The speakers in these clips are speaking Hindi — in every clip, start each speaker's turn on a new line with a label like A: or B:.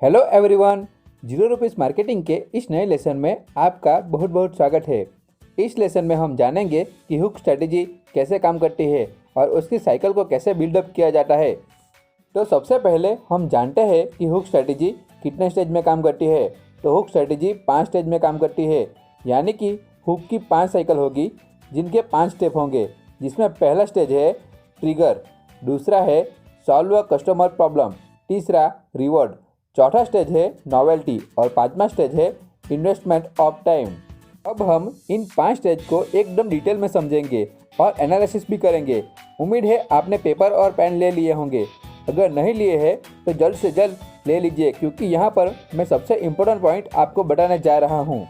A: Hello everyone, zero rupees marketing के इस नए लेसन में आपका बहुत बहुत स्वागत है। इस लेसन में हम जानेंगे कि हुक स्ट्रेटेजी कैसे काम करती है और उसकी साइकिल को कैसे बिल्डअप किया जाता है। तो सबसे पहले हम जानते हैं कि हुक स्ट्रेटेजी कितने स्टेज में काम करती है। तो हुक स्ट्रेटेजी 5 स्टेज में काम करती है, यानी कि हुक की 5 साइकिल होगी जिनके 5 स्टेप होंगे, जिसमें पहला स्टेज है ट्रिगर, दूसरा है सॉल्व अ कस्टमर प्रॉब्लम, तीसरा रिवॉर्ड, चौथा स्टेज है नॉवेल्टी और पांचवा स्टेज है इन्वेस्टमेंट ऑफ टाइम। अब हम इन 5 स्टेज को एकदम डिटेल में समझेंगे और एनालिसिस भी करेंगे। उम्मीद है आपने पेपर और पेन ले लिए होंगे। अगर नहीं लिए हैं तो जल्द से जल्द ले लीजिए, क्योंकि यहाँ पर मैं सबसे इम्पोर्टेंट पॉइंट आपको बताने जा रहा हूँ।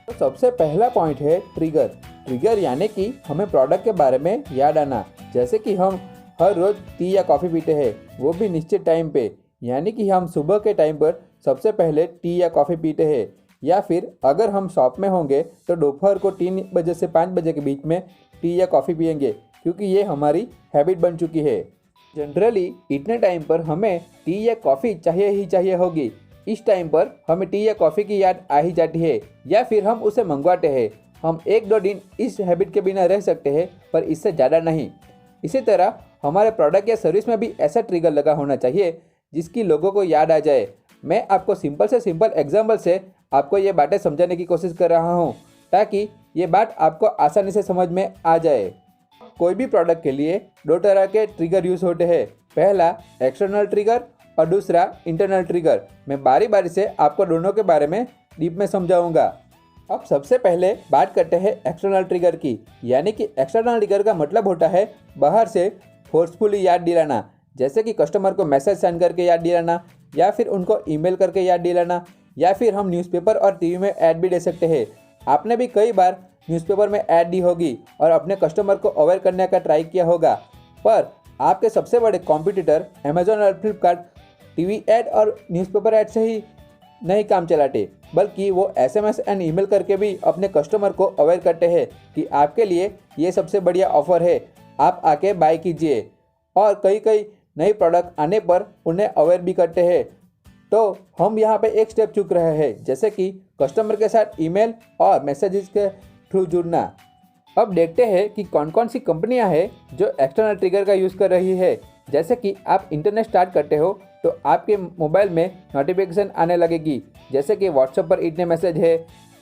A: तो सबसे पहला पॉइंट है ट्रिगर। ट्रिगर यानी कि हमें प्रोडक्ट के बारे में याद आना। जैसे कि हम हर रोज़ टी या कॉफ़ी पीते हैं, वो भी निश्चित टाइम पे, यानी कि हम सुबह के टाइम पर सबसे पहले टी या कॉफ़ी पीते हैं, या फिर अगर हम शॉप में होंगे तो दोपहर को 3 बजे से 5 बजे के बीच में टी या कॉफ़ी पियेंगे, क्योंकि ये हमारी हैबिट बन चुकी है। जनरली इतने टाइम पर हमें टी या कॉफ़ी चाहिए ही चाहिए होगी। इस टाइम पर हमें टी या कॉफ़ी की याद आ ही जाती है, या फिर हम उसे मंगवाते हैं। हम 1-2 दिन इस हैबिट के बिना रह सकते हैं, पर इससे ज़्यादा नहीं। इसी तरह हमारे प्रोडक्ट या सर्विस में भी ऐसा ट्रिगर लगा होना चाहिए जिसकी लोगों को याद आ जाए। मैं आपको सिंपल से सिंपल एग्जाम्पल से आपको ये बातें समझाने की कोशिश कर रहा हूँ, ताकि ये बात आपको आसानी से समझ में आ जाए। कोई भी प्रोडक्ट के लिए 2 तरह के ट्रिगर यूज़ होते हैं। पहला एक्सटर्नल ट्रिगर और दूसरा इंटरनल ट्रिगर। मैं बारी बारी से आपको दोनों के बारे में डीप में समझाऊंगा। अब सबसे पहले बात करते हैं एक्सटर्नल ट्रिगर की, यानी कि एक्सटर्नल ट्रिगर का मतलब होता है बाहर से फोर्सफुली याद दिलाना। जैसे कि कस्टमर को मैसेज सेंड करके याद दिलाना, या फिर उनको ईमेल करके याद दिलाना, या फिर हम न्यूज़पेपर और टीवी में ऐड भी दे सकते हैं। आपने भी कई बार न्यूज़पेपर में ऐड दी होगी और अपने कस्टमर को अवेयर करने का ट्राई किया होगा, पर आपके सबसे बड़े कॉम्पिटिटर अमेजॉन और फ्लिपकार्ट टीवी ऐड और न्यूज़पेपर ऐड से ही नहीं काम चलाते, बल्कि वो SMS एंड ईमेल करके भी अपने कस्टमर को अवेयर करते हैं कि आपके लिए ये सबसे बढ़िया ऑफर है, आप आके बाय कीजिए। और कई कई नई प्रोडक्ट आने पर उन्हें अवेयर भी करते हैं। तो हम यहाँ पे एक स्टेप चूक रहे हैं, जैसे कि कस्टमर के साथ ईमेल और मैसेजेस के थ्रू जुड़ना। अब देखते हैं कि कौन कौन सी कंपनियाँ हैं जो एक्सटर्नल ट्रिगर का यूज़ कर रही है। जैसे कि आप इंटरनेट स्टार्ट करते हो तो आपके मोबाइल में नोटिफिकेशन आने लगेगी, जैसे कि व्हाट्सएप पर इतने मैसेज है,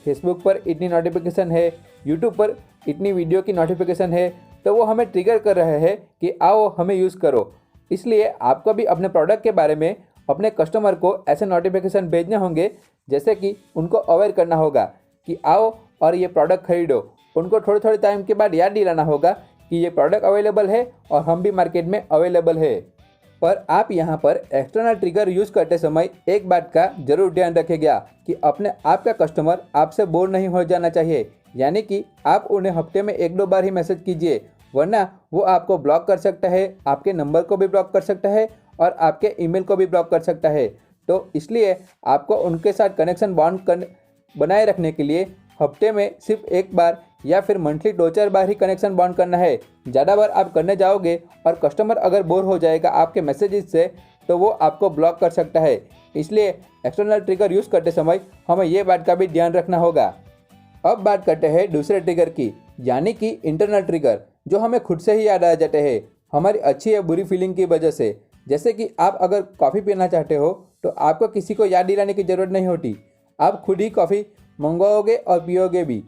A: फेसबुक पर इतनी नोटिफिकेशन है, यूट्यूब पर इतनी वीडियो की नोटिफिकेशन है। तो वो हमें ट्रिगर कर रहे हैं कि आओ हमें यूज़ करो। इसलिए आपको भी अपने प्रोडक्ट के बारे में अपने कस्टमर को ऐसे नोटिफिकेशन भेजने होंगे, जैसे कि उनको अवेयर करना होगा कि आओ और ये प्रोडक्ट खरीदो। उनको थोड़े थोड़े टाइम के बाद याद दिलाना होगा कि ये प्रोडक्ट अवेलेबल है और हम भी मार्केट में अवेलेबल है। पर आप यहाँ पर एक्सटर्नल ट्रिगर यूज़ करते समय एक बात का जरूर ध्यान रखिएगा कि अपने आपका कस्टमर आपसे बोर नहीं हो जाना चाहिए, यानी कि आप उन्हें हफ्ते में 1-2 बार ही मैसेज कीजिए, वरना वो आपको ब्लॉक कर सकता है, आपके नंबर को भी ब्लॉक कर सकता है और आपके ईमेल को भी ब्लॉक कर सकता है। तो इसलिए आपको उनके साथ कनेक्शन बनाए रखने के लिए हफ्ते में सिर्फ 1 बार या फिर मंथली 2-4 बार ही कनेक्शन बॉन्ड करना है। ज़्यादा बार आप करने जाओगे और कस्टमर अगर बोर हो जाएगा आपके मैसेजेस से, तो वो आपको ब्लॉक कर सकता है। इसलिए एक्सटर्नल ट्रिगर यूज़ करते समय हमें ये बात का भी ध्यान रखना होगा। अब बात करते हैं दूसरे ट्रिगर की, यानी कि इंटरनल ट्रिगर, जो हमें खुद से ही याद आ जाते हैं हमारी अच्छी या बुरी फीलिंग की वजह से। जैसे कि आप अगर कॉफ़ी पीना चाहते हो तो आपको किसी को याद दिलाने की ज़रूरत नहीं होती, आप खुद ही कॉफ़ी मंगवाओगे और पियोगे भी।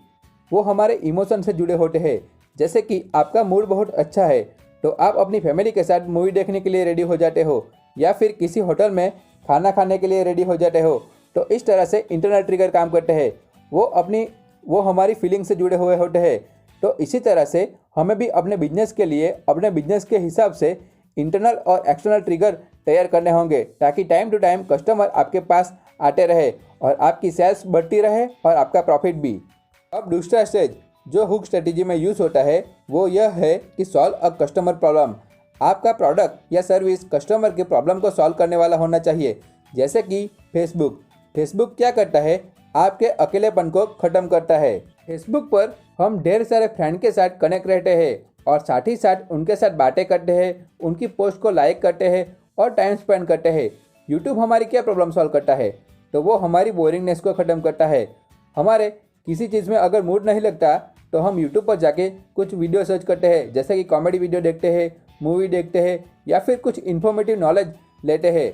A: वो हमारे इमोशन से जुड़े होते हैं। जैसे कि आपका मूड बहुत अच्छा है तो आप अपनी फैमिली के साथ मूवी देखने के लिए रेडी हो जाते हो, या फिर किसी होटल में खाना खाने के लिए रेडी हो जाते हो। तो इस तरह से इंटरनल ट्रिगर काम करते हैं, वो हमारी फीलिंग से जुड़े हुए होते हैं। तो इसी तरह से हमें भी अपने बिजनेस के लिए अपने बिजनेस के हिसाब से इंटरनल और एक्सटर्नल ट्रिगर तैयार करने होंगे, ताकि टाइम टू टाइम कस्टमर आपके पास आते रहे और आपकी सेल्स बढ़ती रहे और आपका प्रॉफिट भी। अब दूसरा स्टेज जो हुक स्ट्रेटेजी में यूज़ होता है वो यह है कि सॉल्व अ कस्टमर प्रॉब्लम। आपका प्रोडक्ट या सर्विस कस्टमर के प्रॉब्लम को सॉल्व करने वाला होना चाहिए। जैसे कि फेसबुक क्या करता है, आपके अकेलेपन को ख़त्म करता है। फेसबुक पर हम ढेर सारे फ्रेंड के साथ कनेक्ट रहते हैं और साथ ही साथ उनके साथ बातें करते हैं, उनकी पोस्ट को लाइक करते हैं और टाइम स्पेंड करते हैं। यूट्यूब हमारी क्या प्रॉब्लम सॉल्व करता है, तो वो हमारी बोरिंगनेस को ख़त्म करता है। हमारे किसी चीज़ में अगर मूड नहीं लगता तो हम यूट्यूब पर जाके कुछ वीडियो सर्च करते हैं, जैसे कि कॉमेडी वीडियो देखते हैं, मूवी देखते हैं या फिर कुछ इन्फॉर्मेटिव नॉलेज लेते हैं।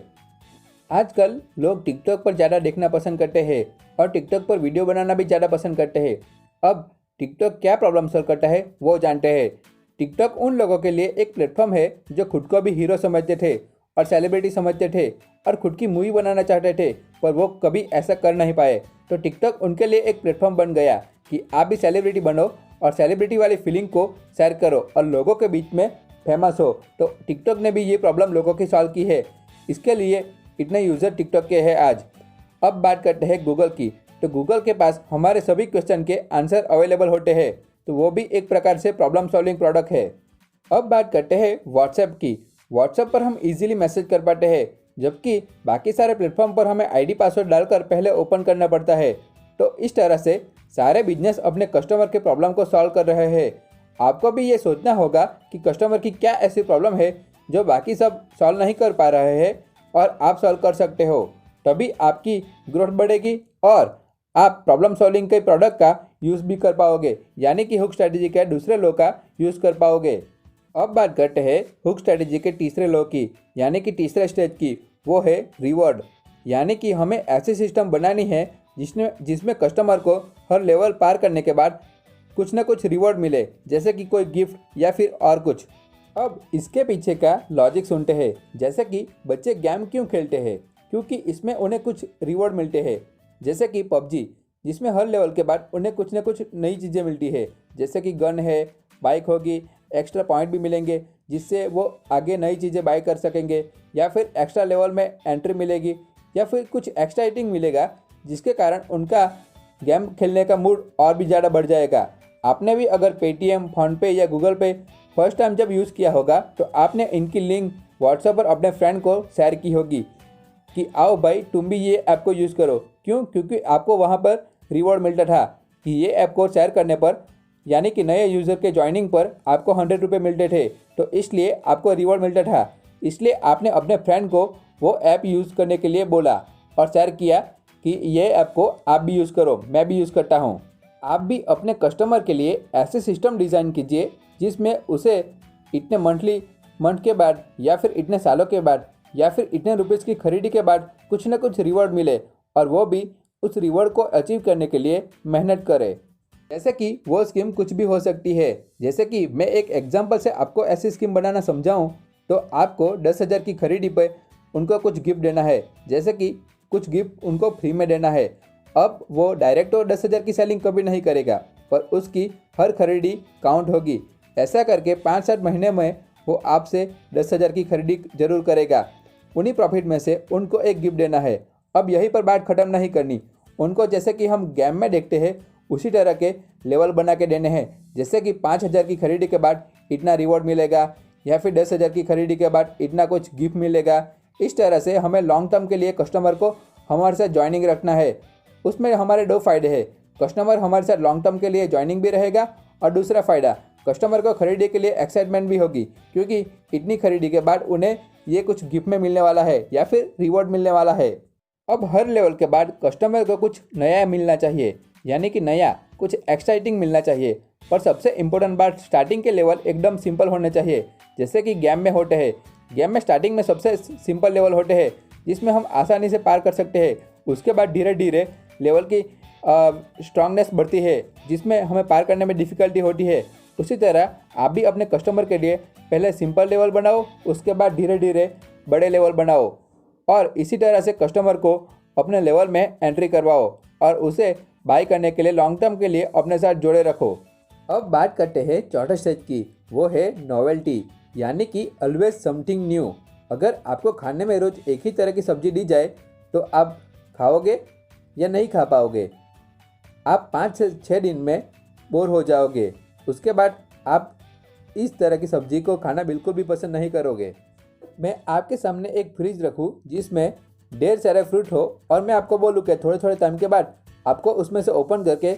A: आजकल लोग टिकटॉक पर ज़्यादा देखना पसंद करते हैं और टिकटॉक पर वीडियो बनाना भी ज़्यादा पसंद करते हैं। अब टिकटॉक क्या प्रॉब्लम सॉल्व करता है वो जानते हैं। टिकटॉक उन लोगों के लिए एक प्लेटफॉर्म है जो खुद को भी हीरो समझते थे और सेलिब्रिटी समझते थे और खुद की मूवी बनाना चाहते थे, पर वो कभी ऐसा कर नहीं पाए। तो टिकटॉक उनके लिए एक प्लेटफॉर्म बन गया कि आप भी सेलिब्रिटी बनो और सेलिब्रिटी वाली फीलिंग को शेयर करो और लोगों के बीच में फेमस हो। तो टिकटॉक ने भी ये प्रॉब्लम लोगों की सॉल्व की है, इसके लिए इतने यूज़र टिकटॉक के हैं आज। अब बात करते हैं गूगल की। तो गूगल के पास हमारे सभी क्वेश्चन के आंसर अवेलेबल होते हैं, तो वो भी एक प्रकार से प्रॉब्लम सॉल्विंग प्रोडक्ट है। अब बात करते हैं व्हाट्सएप की। व्हाट्सएप पर हम इजीली मैसेज कर पाते हैं, जबकि बाकी सारे प्लेटफॉर्म पर हमें आईडी पासवर्ड डालकर पहले ओपन करना पड़ता है। तो इस तरह से सारे बिजनेस अपने कस्टमर के प्रॉब्लम को सॉल्व कर रहे हैं। आपको भी ये सोचना होगा कि कस्टमर की क्या ऐसी प्रॉब्लम है जो बाकी सब सॉल्व नहीं कर पा रहे हैं और आप सॉल्व कर सकते हो। तभी आपकी ग्रोथ बढ़ेगी और आप प्रॉब्लम सॉल्विंग के प्रोडक्ट का यूज़ भी कर पाओगे, यानी कि हुक स्ट्रैटेजी के दूसरे लॉ का यूज़ कर पाओगे। अब बात करते हैं हुक स्ट्रैटेजी के तीसरे लॉ की, यानी कि तीसरे स्टेज की। वो है रिवॉर्ड, यानी कि हमें ऐसी सिस्टम बनानी है जिसमें कस्टमर को हर लेवल पार करने के बाद कुछ ना कुछ रिवॉर्ड मिले, जैसे कि कोई गिफ्ट या फिर और कुछ। अब इसके पीछे का लॉजिक सुनते हैं। जैसे कि बच्चे गेम क्यों खेलते हैं, क्योंकि इसमें उन्हें कुछ रिवॉर्ड मिलते हैं, जैसे कि पबजी, जिसमें हर लेवल के बाद उन्हें कुछ ना कुछ नई चीज़ें मिलती है, जैसे कि गन है, बाइक होगी, एक्स्ट्रा पॉइंट भी मिलेंगे जिससे वो आगे नई चीज़ें बाय कर सकेंगे, या फिर एक्स्ट्रा लेवल में एंट्री मिलेगी, या फिर कुछ एक्स्ट्रा रेटिंग मिलेगा जिसके कारण उनका गेम खेलने का मूड और भी ज़्यादा बढ़ जाएगा। आपने भी अगर पेटीएम, फ़ोनपे या गूगल पे फर्स्ट टाइम जब यूज़ किया होगा तो आपने इनकी लिंक व्हाट्सएप पर अपने फ्रेंड को शेयर की होगी कि आओ भाई तुम भी ये ऐप को यूज़ करो। क्यों? क्योंकि आपको वहाँ पर रिवॉर्ड मिलता था कि ये ऐप को शेयर करने पर, यानी कि नए यूज़र के ज्वाइनिंग पर आपको 100 रुपये मिलते थे, तो इसलिए आपको रिवॉर्ड मिलता था। इसलिए आपने अपने फ्रेंड को वो ऐप यूज़ करने के लिए बोला और शेयर किया कि ये ऐप को आप भी यूज़ करो, मैं भी यूज़ करता हूँ। आप भी अपने कस्टमर के लिए ऐसे सिस्टम डिज़ाइन कीजिए जिसमें उसे इतने मंथ के बाद या फिर इतने सालों के बाद या फिर इतने रुपीज़ की खरीदी के बाद कुछ ना कुछ रिवॉर्ड मिले, और वो भी उस रिवॉर्ड को अचीव करने के लिए मेहनत करे। जैसे कि वो स्कीम कुछ भी हो सकती है। जैसे कि मैं एक एग्जांपल से आपको ऐसी स्कीम बनाना समझाऊं तो आपको 10,000 की खरीदी पर उनको कुछ गिफ्ट देना है, जैसे कि कुछ गिफ्ट उनको फ्री में देना है। अब वो डायरेक्ट तो 10,000 की सेलिंग कभी नहीं करेगा, पर उसकी हर खरीदी काउंट होगी। ऐसा करके 5-7 महीने में वो आपसे 10,000 की खरीदी जरूर करेगा। उन्हीं प्रॉफिट में से उनको एक गिफ्ट देना है। अब यहीं पर बात ख़त्म नहीं करनी, उनको जैसे कि हम गेम में देखते हैं उसी तरह के लेवल बना के देने हैं, जैसे कि 5,000 की खरीदी के बाद इतना रिवॉर्ड मिलेगा, या फिर 10,000 की खरीदी के बाद इतना कुछ गिफ्ट मिलेगा। इस तरह से हमें लॉन्ग टर्म के लिए कस्टमर को हमारे साथ ज्वाइनिंग रखना है। उसमें हमारे 2 फ़ायदे हैं, कस्टमर हमारे साथ लॉन्ग टर्म के लिए ज्वाइनिंग भी रहेगा, और दूसरा फ़ायदा कस्टमर को खरीदी के लिए एक्साइटमेंट भी होगी, क्योंकि इतनी खरीदी के बाद उन्हें ये कुछ गिफ्ट में मिलने वाला है या फिर रिवॉर्ड मिलने वाला है। अब हर लेवल के बाद कस्टमर को कुछ नया मिलना चाहिए, यानी कि नया कुछ एक्साइटिंग मिलना चाहिए। पर सबसे इम्पोर्टेंट बात, स्टार्टिंग के लेवल एकदम सिंपल होने चाहिए, जैसे कि गेम में होते हैं। गेम में स्टार्टिंग में सबसे सिंपल लेवल होते हैं जिसमें हम आसानी से पार कर सकते हैं। उसके बाद धीरे धीरे लेवल की स्ट्रांगनेस बढ़ती है जिसमें हमें पार करने में डिफ़िकल्टी होती है। उसी तरह आप भी अपने कस्टमर के लिए पहले सिंपल लेवल बनाओ, उसके बाद धीरे धीरे बड़े लेवल बनाओ, और इसी तरह से कस्टमर को अपने लेवल में एंट्री करवाओ और उसे बाय करने के लिए लॉन्ग टर्म के लिए अपने साथ जोड़े रखो। अब बात करते हैं चौथे स्टेज की, वो है नोवेल्टी, यानी कि ऑलवेज समथिंग न्यू। अगर आपको खाने में रोज़ एक ही तरह की सब्जी दी जाए तो आप खाओगे या नहीं खा पाओगे? आप 5 से 6 दिन में बोर हो जाओगे। उसके बाद आप इस तरह की सब्जी को खाना बिल्कुल भी पसंद नहीं करोगे। मैं आपके सामने एक फ्रिज रखूं जिसमें ढेर सारे फ्रूट हो, और मैं आपको बोलूँ कि थोड़े थोड़े टाइम के बाद आपको उसमें से ओपन करके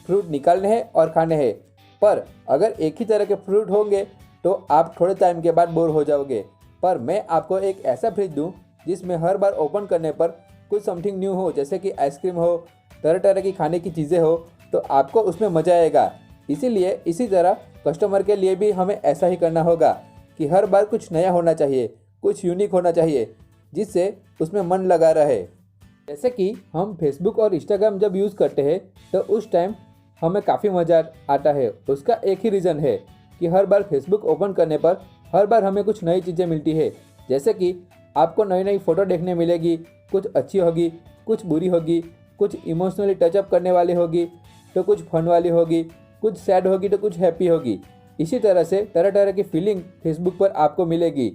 A: फ्रूट निकालने हैं और खाने हैं। पर अगर एक ही तरह के फ्रूट होंगे तो आप थोड़े टाइम के बाद बोर हो जाओगे। पर मैं आपको एक ऐसा फ्रिज दूं जिसमें हर बार ओपन करने पर कुछ समथिंग न्यू हो, जैसे कि आइसक्रीम हो, तरह तरह की खाने की चीज़ें हो, तो आपको उसमें मज़ा आएगा। इसीलिए इसी तरह कस्टमर के लिए भी हमें ऐसा ही करना होगा कि हर बार कुछ नया होना चाहिए, कुछ यूनिक होना चाहिए, जिससे उसमें मन लगा रहे। जैसे कि हम फेसबुक और इंस्टाग्राम जब यूज़ करते हैं तो उस टाइम हमें काफ़ी मज़ा आता है। उसका एक ही रीज़न है कि हर बार फेसबुक ओपन करने पर हर बार हमें कुछ नई चीज़ें मिलती है। जैसे कि आपको नई नई फ़ोटो देखने मिलेगी, कुछ अच्छी होगी, कुछ बुरी होगी, कुछ इमोशनली टचअप करने वाली होगी तो कुछ फन वाली होगी, कुछ सैड होगी तो कुछ हैप्पी होगी। इसी तरह से तरह तरह की फीलिंग फेसबुक पर आपको मिलेगी।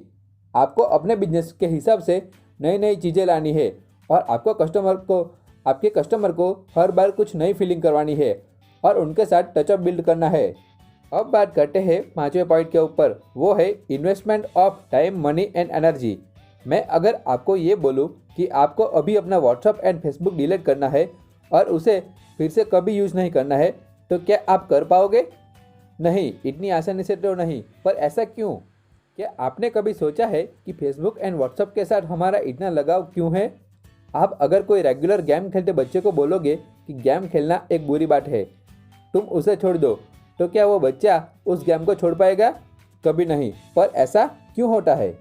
A: आपको अपने बिजनेस के हिसाब से नई नई चीज़ें लानी है और आपके कस्टमर को हर बार कुछ नई फीलिंग करवानी है और उनके साथ टचअप बिल्ड करना है। अब बात करते हैं 5वें पॉइंट के ऊपर, वो है investment of time, money and energy. मैं अगर आपको ये बोलूँ कि आपको अभी अपना व्हाट्सअप एंड फेसबुक डिलीट करना है और उसे फिर से कभी यूज़ नहीं करना है, तो क्या आप कर पाओगे? नहीं, इतनी आसानी से तो नहीं। पर ऐसा क्यों? क्या आपने कभी सोचा है कि फेसबुक एंड व्हाट्सअप के साथ हमारा इतना लगाव क्यों है? आप अगर कोई रेगुलर गेम खेलते बच्चे को बोलोगे कि गेम खेलना एक बुरी बात है, तुम उसे छोड़ दो, तो क्या वो बच्चा उस गेम को छोड़ पाएगा? कभी नहीं। पर ऐसा क्यों होता है?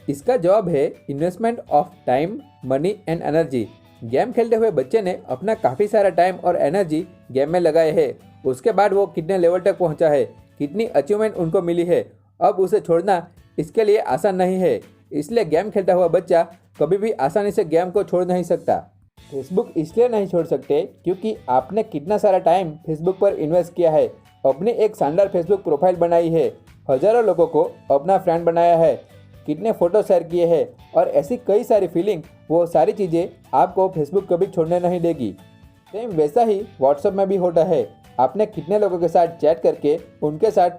A: इसका जवाब है investment of time, money and energy. Game खेलते हुए बच्चे ने अपना काफ़ी सारा टाइम और एनर्जी गेम में लगाए है। उसके बाद वो कितने लेवल तक पहुंचा है, कितनी अचीवमेंट उनको मिली है, अब उसे छोड़ना इसके लिए आसान नहीं है। इसलिए गेम खेलता हुआ बच्चा कभी भी आसानी से गेम को छोड़ नहीं सकता। फेसबुक इसलिए नहीं छोड़ सकते क्योंकि आपने कितना सारा टाइम फेसबुक पर इन्वेस्ट किया है, अपनी एक शानदार फेसबुक प्रोफाइल बनाई है, हज़ारों लोगों को अपना फ्रेंड बनाया है, कितने फ़ोटो शेयर किए हैं और ऐसी कई सारी फीलिंग, वो सारी चीज़ें आपको फेसबुक कभी छोड़ने नहीं देगी। सेम वैसा ही व्हाट्सएप में भी होता है। आपने कितने लोगों के साथ चैट करके उनके साथ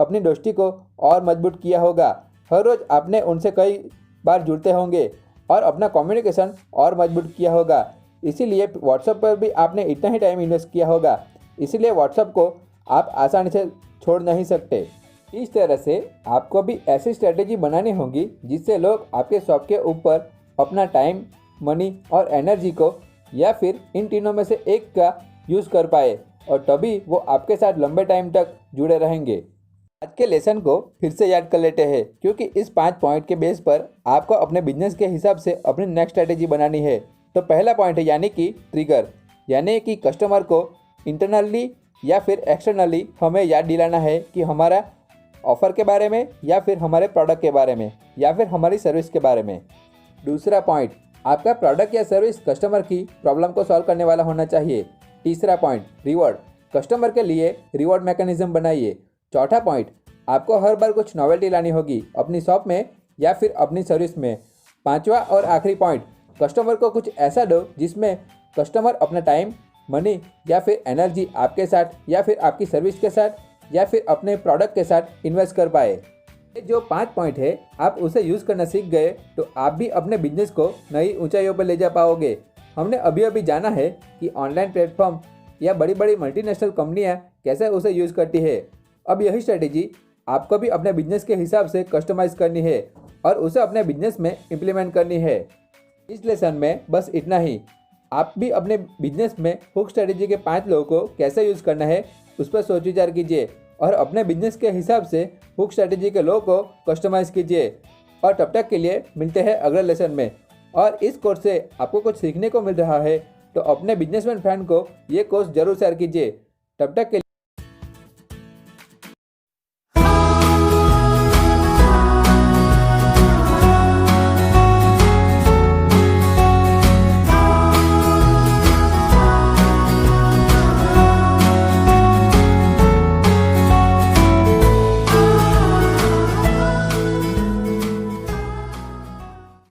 A: अपनी दोस्ती को और मजबूत किया होगा। हर रोज़ आपने उनसे कई बार जुड़ते होंगे और अपना कम्युनिकेशन और मजबूत किया होगा। इसीलिए व्हाट्सएप पर भी आपने इतना ही टाइम इन्वेस्ट किया होगा। इसीलिए व्हाट्सएप को आप आसानी से छोड़ नहीं सकते। इस तरह से आपको भी ऐसी स्ट्रेटेजी बनानी होगी जिससे लोग आपके शॉप के ऊपर अपना टाइम, मनी और एनर्जी को या फिर इन तीनों में से एक का यूज़ कर पाए और तभी वो आपके साथ लंबे टाइम तक जुड़े रहेंगे। आज के लेसन को फिर से याद कर लेते हैं क्योंकि इस 5 पॉइंट के बेस पर आपको अपने बिजनेस के हिसाब से अपनी नेक्स्ट स्ट्रेटेजी बनानी है। तो पहला पॉइंट है यानी कि ट्रिगर, यानी कि कस्टमर को इंटरनली या फिर एक्सटर्नली हमें याद दिलाना है कि हमारा ऑफ़र के बारे में या फिर हमारे प्रोडक्ट के बारे में या फिर हमारी सर्विस के बारे में। दूसरा पॉइंट, आपका प्रोडक्ट या सर्विस कस्टमर की प्रॉब्लम को सॉल्व करने वाला होना चाहिए। तीसरा पॉइंट, रिवॉर्ड, कस्टमर के लिए रिवॉर्ड मैकेनिज्म बनाइए। चौथा पॉइंट, आपको हर बार कुछ नॉवेल्टी लानी होगी अपनी शॉप में या फिर अपनी सर्विस में। पांचवा और आखिरी पॉइंट, कस्टमर को कुछ ऐसा दो जिसमें कस्टमर अपना टाइम, मनी या फिर एनर्जी आपके साथ या फिर आपकी सर्विस के साथ या फिर अपने प्रोडक्ट के साथ इन्वेस्ट कर पाए। ये जो 5 पॉइंट है, आप उसे यूज़ करना सीख गए तो आप भी अपने बिजनेस को नई ऊंचाइयों पर ले जा पाओगे। हमने अभी अभी जाना है कि ऑनलाइन प्लेटफॉर्म या बड़ी बड़ी मल्टीनेशनल कंपनियां कैसे उसे यूज़ करती है। अब यही स्ट्रेटेजी आपको भी अपने बिजनेस के हिसाब से कस्टमाइज़ करनी है और उसे अपने बिजनेस में इम्प्लीमेंट करनी है। इस लेसन में बस इतना ही। आप भी अपने बिजनेस में हुक स्ट्रेटेजी के 5 लोगों को कैसे यूज़ करना है उस पर सोच विचार कीजिए और अपने बिजनेस के हिसाब से हुक स्ट्रेटेजी के लोगों को कस्टमाइज़ कीजिए। और तब तक के लिए मिलते हैं अगले लेसन में। और इस कोर्स से आपको कुछ सीखने को मिल रहा है तो अपने बिजनेसमैन फ्रेंड को ये कोर्स जरूर शेयर कीजिए। तब तक के